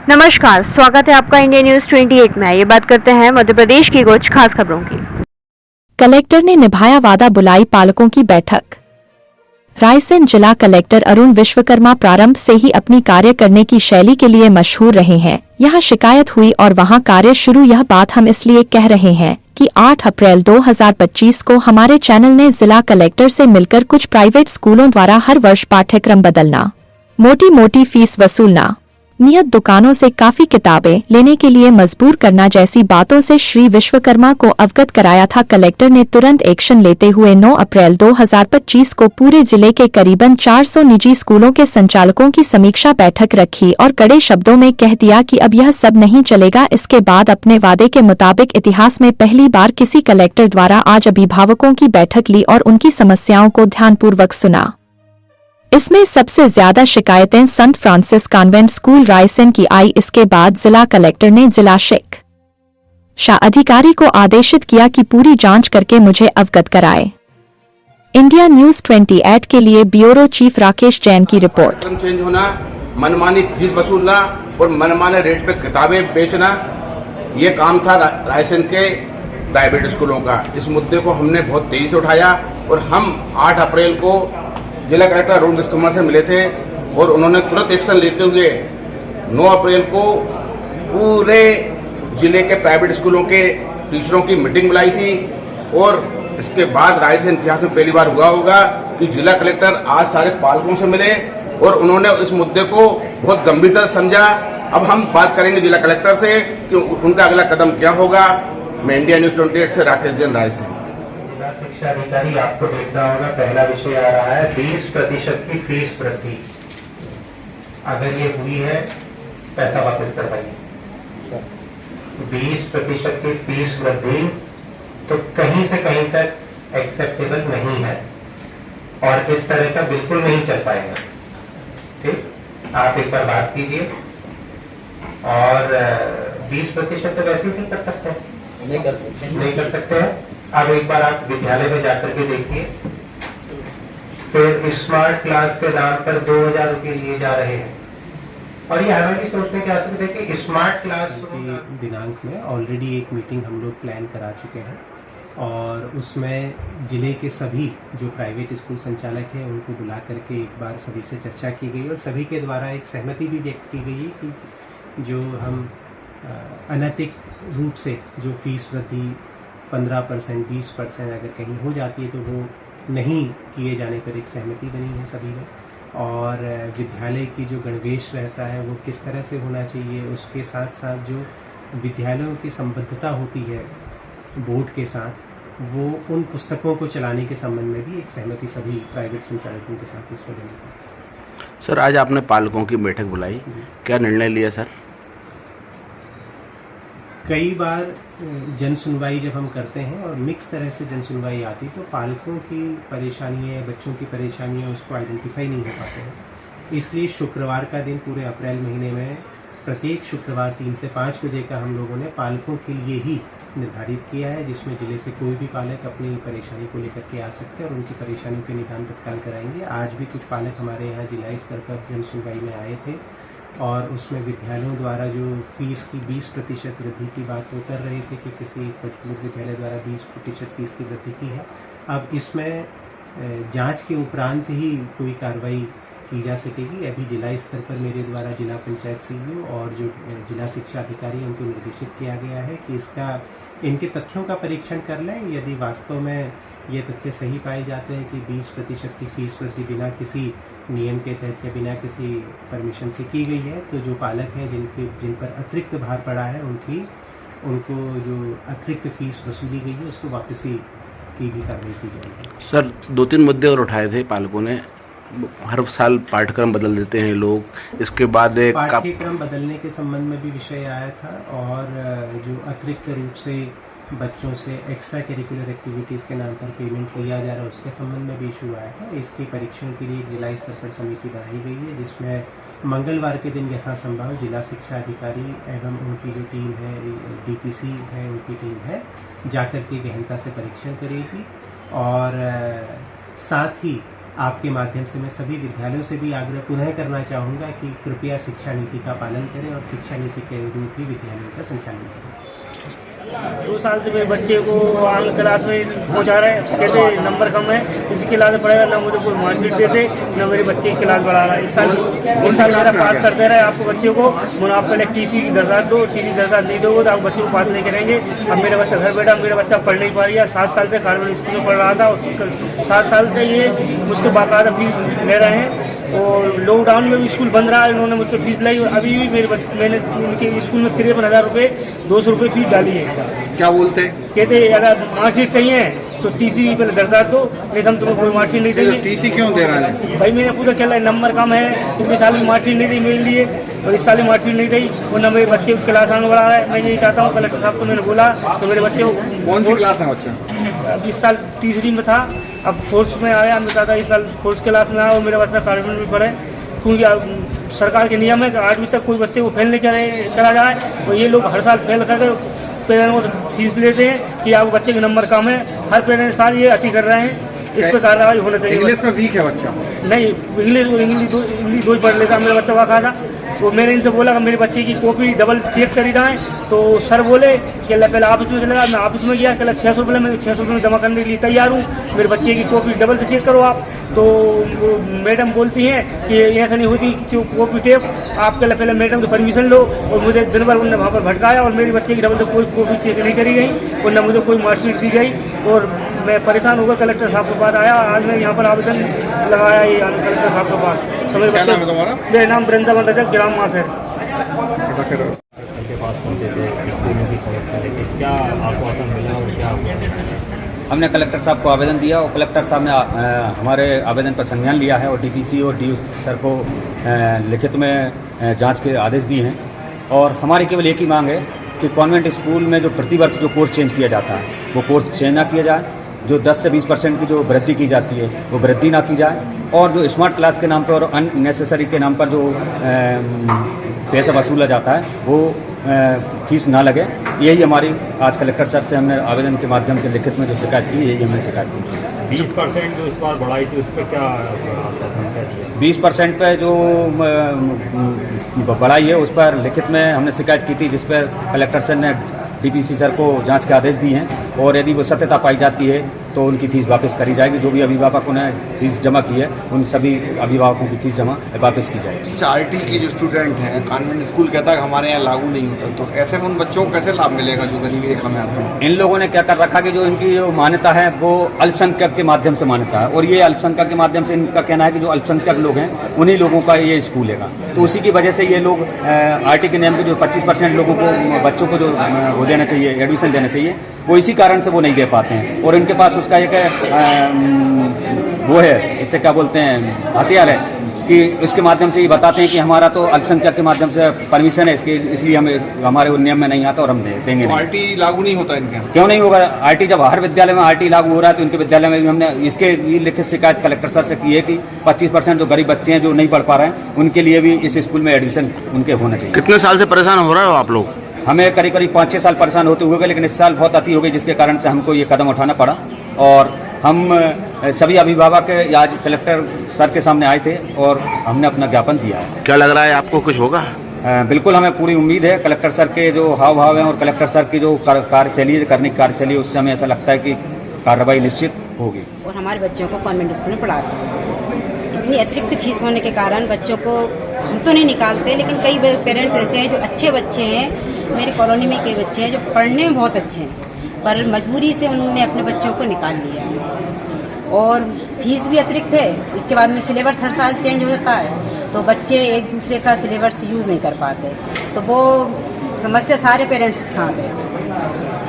नमस्कार, स्वागत है आपका इंडिया न्यूज 28 में। ये बात करते हैं मध्य प्रदेश की कुछ खास खबरों की। कलेक्टर ने निभाया वादा, बुलाई पालकों की बैठक। रायसेन जिला कलेक्टर अरुण विश्वकर्मा प्रारंभ से ही अपनी कार्य करने की शैली के लिए मशहूर रहे हैं। यहाँ शिकायत हुई और वहाँ कार्य शुरू। यह बात हम इसलिए कह रहे हैं कि 8 अप्रैल 2025 को हमारे चैनल ने जिला कलेक्टर से मिलकर कुछ प्राइवेट स्कूलों द्वारा हर वर्ष पाठ्यक्रम बदलना, मोटी मोटी फीस वसूलना, नियत दुकानों से काफी किताबें लेने के लिए मजबूर करना जैसी बातों से श्री विश्वकर्मा को अवगत कराया था। कलेक्टर ने तुरंत एक्शन लेते हुए 9 अप्रैल 2025 को पूरे जिले के करीबन 400 निजी स्कूलों के संचालकों की समीक्षा बैठक रखी और कड़े शब्दों में कह दिया कि अब यह सब नहीं चलेगा। इसके बाद अपने वादे के मुताबिक इतिहास में पहली बार किसी कलेक्टर द्वारा आज अभिभावकों की बैठक ली और उनकी समस्याओं को ध्यानपूर्वक सुना। इसमें सबसे ज्यादा शिकायतें संत फ्रांसिस कॉन्वेंट स्कूल रायसेन की आई। इसके बाद जिला कलेक्टर ने जिला शिक्षा अधिकारी को आदेशित किया कि पूरी जांच करके मुझे अवगत कराए। इंडिया न्यूज 28 के लिए ब्यूरो चीफ राकेश जैन की रिपोर्ट। चेंज होना, मनमानी फीस वसूलना और मनमाने रेट पे किताबें बेचना, ये काम था रायसेन के प्राइवेट स्कूलों का। इस मुद्दे को हमने बहुत तेजी से उठाया और हम 8 अप्रैल को जिला कलेक्टर अरुण विश्वकर्मा से मिले थे और उन्होंने तुरंत एक्शन लेते हुए 9 अप्रैल को पूरे जिले के प्राइवेट स्कूलों के टीचरों की मीटिंग बुलाई थी। और इसके बाद रायसेन इतिहास में पहली बार हुआ होगा कि जिला कलेक्टर आज सारे पालकों से मिले और उन्होंने इस मुद्दे को बहुत गंभीरता से समझा। अब हम बात करेंगे जिला कलेक्टर से कि उनका अगला कदम क्या होगा। मैं इंडिया न्यूज 28 से राकेश जैन, रायसेन। शिक्षा अधिकारी आपको देखना होगा, पहला विषय आ रहा है 20% की फीस वृद्धि। अगर ये हुई है, पैसा वापस करवाइए। 20% की फीस वृद्धि तो कहीं से कहीं तक एक्सेप्टेबल नहीं है और इस तरह का बिल्कुल नहीं चल पाएगा। ठीक, आप एक बार बात कीजिए। और 20% तो वैसे ही नहीं कर सकते, नहीं कर सकते हैं। अब एक बार आप विद्यालय में जाकर के देखिए, फिर स्मार्ट क्लास के नाम पर 2000 रुपये लिए जा रहे हैं और ये हमें भी सोचने की आवश्यकता है कि स्मार्ट क्लास दिनांक में ऑलरेडी एक मीटिंग हम लोग प्लान करा चुके हैं और उसमें जिले के सभी जो प्राइवेट स्कूल संचालक हैं उनको बुला करके एक बार सभी से चर्चा की गई और सभी के द्वारा एक सहमति भी व्यक्त की गई है कि जो हम अनैतिक रूप से जो फीस वृद्धि 15%, 20% अगर कहीं हो जाती है तो वो नहीं किए जाने पर एक सहमति बनी है सभी में। और विद्यालय की जो गणवेश रहता है वो किस तरह से होना चाहिए, उसके साथ साथ जो विद्यालयों की संबद्धता होती है बोर्ड के साथ, वो उन पुस्तकों को चलाने के संबंध में भी एक सहमति सभी प्राइवेट संचालकों के साथ इस पर बनी। सर, आज आपने पालकों की बैठक बुलाई, क्या निर्णय लिया सर? कई बार जन सुनवाई जब हम करते हैं और मिक्स तरह से जन सुनवाई आती तो पालकों की परेशानियाँ, बच्चों की परेशानियाँ उसको आइडेंटिफाई नहीं हो पाते हैं। इसलिए शुक्रवार का दिन पूरे अप्रैल महीने में प्रत्येक शुक्रवार 3 से 5 बजे का हम लोगों ने पालकों के लिए ही निर्धारित किया है, जिसमें जिले से कोई भी पालक अपनी परेशानी को लेकर के आ सकते हैं और उनकी परेशानियों के निदान तत्काल कराएंगे। आज भी कुछ पालक हमारे यहाँ जिला स्तर पर जन सुनवाई में आए थे और उसमें विद्यालयों द्वारा जो फीस की 20% वृद्धि की बात वो कर रहे थे कि किसी पर्टिकुलर विद्यालय द्वारा 20% फीस की वृद्धि की है। अब इसमें जांच के उपरांत ही कोई कार्रवाई की जा सकेगी। अभी जिला स्तर पर मेरे द्वारा जिला पंचायत सीईओ और जो जिला शिक्षा अधिकारी उनको निर्देशित किया गया है कि इनके तथ्यों का परीक्षण कर लें। यदि वास्तव में ये तथ्य सही पाए जाते हैं कि 20% की फीस वृद्धि बिना किसी नियम के तहत या बिना किसी परमिशन से की गई है, तो जो पालक हैं जिन पर अतिरिक्त भार पड़ा है उनको जो अतिरिक्त फीस वसूली गई है उसको वापसी की भी कार्रवाई की जाएगी। सर, 2-3 मुद्दे और उठाए थे पालकों ने। हर साल पाठ्यक्रम बदल देते हैं लोग, इसके बाद पाठ्यक्रम बदलने के संबंध में भी विषय आया था और जो अतिरिक्त रूप से बच्चों से एक्स्ट्रा करिकुलर एक्टिविटीज़ के नाम पर पेमेंट लिया जा रहा है उसके संबंध में भी इशू आया था। इसके परीक्षण के लिए जिला स्तर पर समिति बनाई गई है, जिसमें मंगलवार के दिन यथासंभव जिला शिक्षा अधिकारी एवं उनकी जो टीम है, डीपीसी है, उनकी टीम है, जाकर के गहनता से परीक्षण करेगी और साथ ही आपके माध्यम से मैं सभी विद्यालयों से भी आग्रह पुनः करना चाहूँगा कि कृपया शिक्षा नीति का पालन करें और शिक्षा नीति के अनुरूप ही विद्यालयों का संचालन करें। 2 साल से मेरे बच्चे को ऑनलाइन क्लास में पहुंचा रहे हैं, कहते नंबर कम है, इसी क्लास में पढ़ेगा, ना मुझे कोई मार्कशीट देते, ना मेरे बच्चे की क्लास बढ़ा रहा है। इस साल मेरा पास कर दे रहा है आपको बच्चे को, मैंने आप पहले टीसी की दरखास्त दो, टीसी दरखास्त नहीं दोगे तो आप बच्चे को पास नहीं करेंगे। अब मेरा बच्चा घर बैठा, मेरा बच्चा पढ़ नहीं पा रहा है, 7 साल से कॉन्वेंट स्कूल में पढ़ रहा था, 7 साल से ये मुझसे बाकायदा फीस ले रहे हैं और लॉकडाउन में भी स्कूल बंद रहा है, इन्होंने मुझसे फीस लाई। अभी भी मैंने उनके स्कूल में 53,000 रुपये 200 रुपये फीस डाली है। क्या बोलते हैं? कहते अगर मार्कशीट चाहिए तो टीसी पहले दरखास्त दो, नहीं हम तुम्हें कोई मार्कशीट नहीं देंगे। टीसी क्यों दे रहा है? भाई मैंने पूरा क्या नंबर कम है, पिछले साल की मार्कशीट नहीं दी मेरे लिए और इस साल की मार्कशीट नहीं दी, और न मेरे बच्चे को क्लास आने वाला है। मैं यही चाहता हूँ, कलेक्टर साहब को मैंने बोला तो मेरे बच्चे को कौन सी क्लास है बच्चा? अब इस साल तीसरी में था, अब फोर्थ में आया। मैं चाहता इस साल फोर्थ क्लास में आया और मेरा बच्चा कॉन्वेंट में पढ़े, क्योंकि सरकार के नियम है कि 8वीं तक कोई बच्चे को फेल नहीं करा जाए, और ये लोग हर साल फेल करके पेरेंट्स को फीस लेते हैं कि आपके बच्चे के नंबर कम है। हर पेरेंट्स साल ये अति कर रहे हैं, इस पर कार्रवाई होना चाहिए। इंग्लिश में वीक है बच्चा? नहीं, इंग्लिश दो ही पढ़ लेता मेरा बच्चा वहाँ था। तो मैंने इनसे बोला कि मेरे बच्चे की कॉपी डबल चेक करी जाए, तो सर बोले कि पहले ऑफिस में चलेगा। मैं ऑफिस में गया, कल 600 रुपये मैं 600 रुपये में जमा करने के लिए तैयार हूँ, मेरे बच्चे की कॉपी डबल तो चेक करो आप। तो मैडम बोलती हैं कि ऐसा नहीं होती कॉपी टेप, आप पहले मैडम की परमिशन लो, और मुझे दिन भर उन्होंने वहाँ पर भटकाया और मेरी बच्चे की डबल तो कोई कॉपी चेक नहीं करी गई और न मुझे कोई मार्कशीट दी गई, और मैं परेशान होकर कलेक्टर साहब के पास आया। आज मैं यहाँ पर आवेदन लगाया कलेक्टर साहब के पास। क्या नाम है तुम्हारा? मेरा नाम वृंदावन रजक, ग्राम मास है। क्या आश्वासन मिला और क्या हमने कलेक्टर साहब को आवेदन दिया और कलेक्टर साहब ने हमारे आवेदन पर संज्ञान लिया है और डीपीसी और डीयू सर को लिखित में जांच के आदेश दिए हैं। और हमारी केवल एक ही मांग है कि कॉन्वेंट स्कूल में जो प्रतिवर्ष जो कोर्स चेंज किया जाता है वो कोर्स चेंज ना किया जाए, जो 10 से 20% की जो वृद्धि की जाती है वो वृद्धि ना की जाए, और जो स्मार्ट क्लास के नाम पर और अननेसेसरी के नाम पर जो पैसा वसूला जाता है वो फीस ना लगे। यही हमारी आज कलेक्टर सर से हमने आवेदन के माध्यम से लिखित में जो शिकायत की, यही हमने शिकायत की। 20% जो इस बार बढ़ाई थी उस पर क्या 20% पे जो बढ़ाई है उस पर लिखित में हमने शिकायत की थी, जिस पर कलेक्टर सर ने डीपीसी सर को जांच के आदेश दिए हैं, और यदि वो सत्यता पाई जाती है तो उनकी फीस वापस करी जाएगी। जो भी अभिभावकों ने फीस जमा की है उन सभी अभिभावकों की फीस जमा वापस की जाएगी। आरटी के जो स्टूडेंट हैं, कॉन्वेंट स्कूल कहता है हमारे यहाँ लागू नहीं होता, तो ऐसे में उन बच्चों को कैसे लाभ मिलेगा जो गरीबी रेखा में आते हैं? इन लोगों ने क्या कर रखा कि जो इनकी जो मान्यता है वो अल्पसंख्यक के माध्यम से मान्यता है, और ये अल्पसंख्यक के माध्यम से इनका कहना है कि जो अल्पसंख्यक लोग हैं उन्हीं लोगों का ये स्कूल है। तो उसी की वजह से ये लोग आरटी के नियम के जो 25% लोगों को बच्चों को जो वो देना चाहिए, एडमिशन देना चाहिए, वो इसी कारण से वो नहीं दे पाते हैं। और इनके पास उसका एक वो है, इससे क्या बोलते हैं, हथियार है कि उसके माध्यम से ये बताते हैं कि हमारा तो अल्पसंख्यक के माध्यम से परमिशन है इसके, इसलिए हमें हमारे नियम में नहीं आता और हम देंगे नहीं। आरटी लागू नहीं होता इनके? क्यों नहीं होगा? आरटी जब हर विद्यालय में आरटी लागू हो रहा है तो इनके विद्यालय में भी हमने इसके लिखित शिकायत कलेक्टर सर से की है कि 25% जो गरीब बच्चे हैं जो नहीं पढ़ पा रहे हैं उनके लिए भी इस स्कूल में एडमिशन उनके होना चाहिए। कितने साल से परेशान हो रहे हो आप लोग? हमें करीब 5-6 साल परेशान होते हुए, लेकिन इस साल बहुत अति हो गई, जिसके कारण से हमको ये कदम उठाना पड़ा। और हम सभी अभिभावक आज कलेक्टर सर के सामने आए थे और हमने अपना ज्ञापन दिया है। क्या लग रहा है आपको कुछ होगा? बिल्कुल, हमें पूरी उम्मीद है। कलेक्टर सर के जो हाव भाव हैं और कलेक्टर सर की जो कार्यशैली करने की कार्यशैली, उससे हमें ऐसा लगता है कि कार्रवाई निश्चित होगी। और हमारे बच्चों को कॉन्वेंट स्कूल में पढ़ाते हैं, इतनी अतिरिक्त फीस होने के कारण बच्चों को हम तो नहीं निकालते, लेकिन कई पेरेंट्स ऐसे हैं जो अच्छे बच्चे हैं, मेरी कॉलोनी में कई बच्चे हैं जो पढ़ने में बहुत अच्छे हैं, पर मजबूरी से उन्होंने अपने बच्चों को निकाल लिया और फीस भी अतिरिक्त है। इसके बाद में सिलेबस हर साल चेंज हो जाता है, तो बच्चे एक दूसरे का सिलेबस यूज़ नहीं कर पाते, तो वो समस्या सारे पेरेंट्स के साथ है।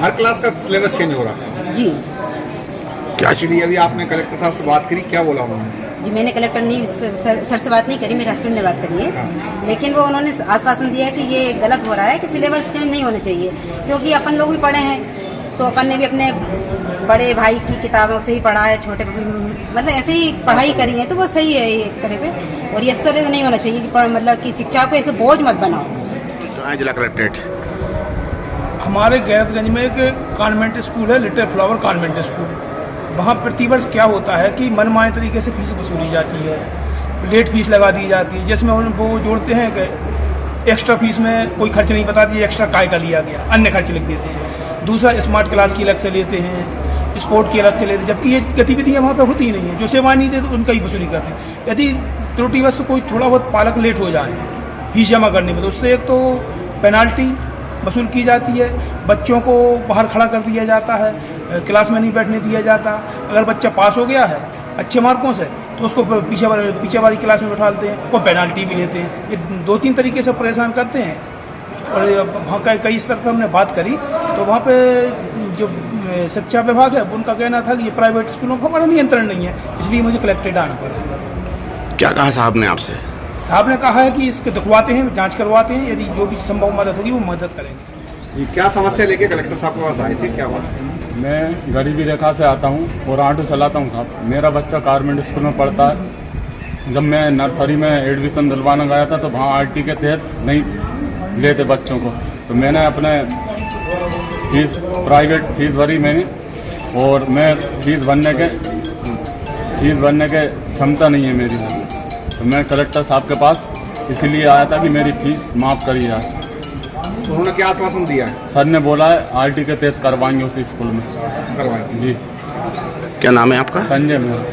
हर क्लास का सिलेबस चेंज हो रहा है जी। क्या चलिए अभी आपने कलेक्टर साहब से बात करी, क्या बोला उन्होंने? जी, मैंने कलेक्टर नहीं सर से बात नहीं करी, मेरे हस्बैंड ने बात करी है, लेकिन वो उन्होंने आश्वासन दिया कि ये गलत हो रहा है, कि सिलेबस चेंज नहीं होना चाहिए, क्योंकि अपन लोग भी पढ़े हैं, तो अपन ने भी अपने बड़े भाई की किताबों से ही पढ़ा है, छोटे मतलब ऐसे ही पढ़ाई करी है, तो वो सही है एक तरह से। और ये इस तरह से नहीं होना चाहिए कि मतलब कि शिक्षा को ऐसे बोझ मत बनाओ। तो जिला कलेक्ट्रेट हमारे गैरतगंज में एक कॉन्वेंट स्कूल है, लिटिल फ्लावर कॉन्वेंट स्कूल, वहाँ प्रतिवर्ष क्या होता है कि मनमाने तरीके से फीस वसूली जाती है, लेट फीस लगा दी जाती है, जिसमें वो जोड़ते हैं कि एक्स्ट्रा फीस में कोई खर्च नहीं बताती, एक्स्ट्रा काय का लिया गया, अन्य खर्च लिख देते हैं। दूसरा स्मार्ट क्लास की अलग से लेते हैं, स्पोर्ट की अलग से लेते हैं, जबकि ये गतिविधियाँ वहाँ पे होती ही नहीं है। जो सेवा नहीं देते तो उनका ही वसूली करते हैं। यदि त्रुटिवश कोई थोड़ा बहुत पालक लेट हो जाए फीस जमा करने में, तो उससे एक तो पेनाल्टी वसूल की जाती है, बच्चों को बाहर खड़ा कर दिया जाता है, क्लास में नहीं बैठने दिया जाता। अगर बच्चा पास हो गया है अच्छे मार्कों से तो उसको पीछे वाली क्लास में बैठाते हैं, वो पेनाल्टी भी लेते हैं। ये 2-3 तरीके से परेशान करते हैं। और वहाँ कई स्तर पर हमने बात करी तो वहाँ पे जो शिक्षा विभाग है उनका कहना था कि ये प्राइवेट स्कूलों का हमारा नियंत्रण नहीं है, इसलिए मुझे कलेक्टेड आना पड़ा। क्या कहा साहब ने आपसे? साहब ने कहा है कि इसके दिखवाते हैं, जांच करवाते हैं, यदि जो भी संभव मदद होगी वो मदद करेंगे। ये क्या समस्या लेके कलेक्टर साहब के पास आए थे, क्या बात? मैं गरीबी रेखा से आता हूँ और ऑटो चलाता हूँ साहब। मेरा बच्चा गवर्नमेंट स्कूल में पढ़ता है। जब मैं नर्सरी में एडमिशन दिलवाना गया था तो वहाँ आरटी के तहत नहीं लेते बच्चों को, तो मैंने अपने फीस प्राइवेट फीस भरी मैंने, और मैं फीस भरने के क्षमता नहीं है मेरी, तो मैं कलेक्टर साहब के पास इसीलिए आया था कि मेरी फीस माफ़ करी जाए। तो उन्होंने क्या आश्वासन दिया है? सर ने बोला है आरटी के तहत करवाएंगे उसी स्कूल में। करवाएंगे जी। क्या नाम है आपका? संजय मेरा।